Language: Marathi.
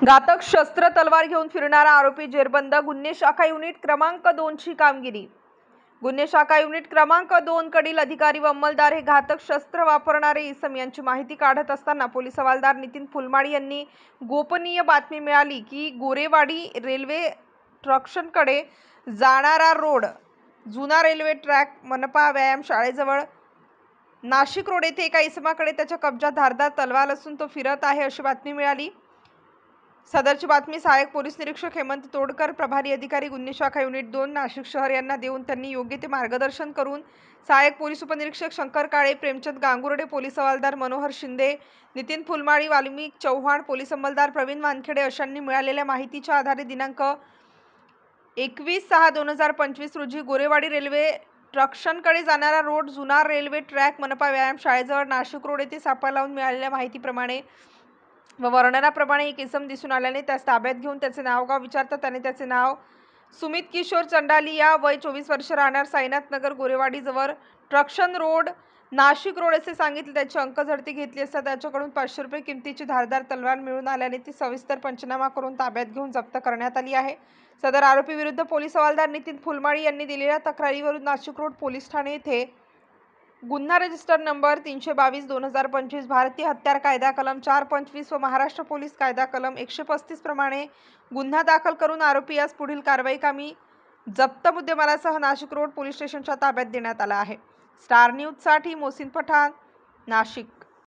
घातक शस्त्र तलवार घेऊन फिरणारा आरोपी जेरबंद. गुन्हे शाखा युनिट क्रमांक 2 ची कामगिरी. गुन्हे शाखा युनिट क्रमांक 2 कडील अधिकारी व अंमलदार हे घातक शस्त्र वापरणारे इसम यांची माहिती काढत असताना पोलीस हवालदार नितीन फुलमाळी यांनी गोपनीय बातमी मिळाली की गोरेवाडी रेल्वे स्टेशनकडे जाणारा रोड, जुना रेल्वे ट्रॅक, मनपा व्यायाम शाळेजवळ नाशिक रोड येथे एका इसमाकडे त्याच्या कब्जात धारदार तलवार असून तो फिरत आहे अशी बातमी मिळाली. सदरची बातमी सहाय्यक पोलीस निरीक्षक हेमंत तोडकर, प्रभारी अधिकारी गुन्हे शाखा युनिट 2 नाशिक शहर यांना देऊन त्यांनी योग्य ते मार्गदर्शन करून सहाय्यक पोलीस उपनिरीक्षक शंकर काळे, प्रेमचंद गांगुर्डे, पोलीस हवालदार मनोहर शिंदे, नितीन फुलमाळी, वाल्मिक चव्हाण, पोलीस अंमलदार प्रवीण वानखेडे अशांनी मिळालेल्या माहितीच्या आधारे दिनांक 21/6/2025 रोजी गोरेवाडी रेल्वे स्टेशनकडे जाणारा रोड, जुना रेल्वे ट्रॅक, मनपा व्यायाम शाळेजवळ नाशिक रोड येथे सापळा लावून मिळालेल्या माहितीप्रमाणे व वर्णनाप्रमाणे एक इसम दिसून आल्याने त्यास ताब्यात घेऊन त्याचे नावगाव विचारता त्याने त्याचे नाव सुमित किशोर चंडालिया, वय 24 वर्ष, राहणार साईनाथ नगर, गोरेवाडी जवळ स्टेशन रोड, नाशिक रोड असे सांगितले. त्याची अंकझडती घेतली असता त्याच्याकडून 500 रुपये किमतीची धारदार तलवार मिळून आल्याने ती सविस्तर पंचनामा करून ताब्यात घेऊन जप्त करण्यात आली आहे. सदर आरोपी विरुद्ध पोलीस हवालदार नितीन फुलमाळी यांनी दिलेल्या तक्रारीवरून नाशिक रोड पोलीस ठाणे येथे गुन्हा रजिस्टर नंबर 322/2025 भारतीय हत्यार कायदा कलम 425 व महाराष्ट्र पोलीस कायदा कलम 135 प्रमाणे गुन्हा दाखल करून आरोपीस पुढील कारवाई कामी जप्त मुद्देमालासह नाशिक रोड पोलीस स्टेशनच्या ताब्यात देण्यात आला आहे. स्टार न्यूज साठी मोहसिन पठाण, नाशिक.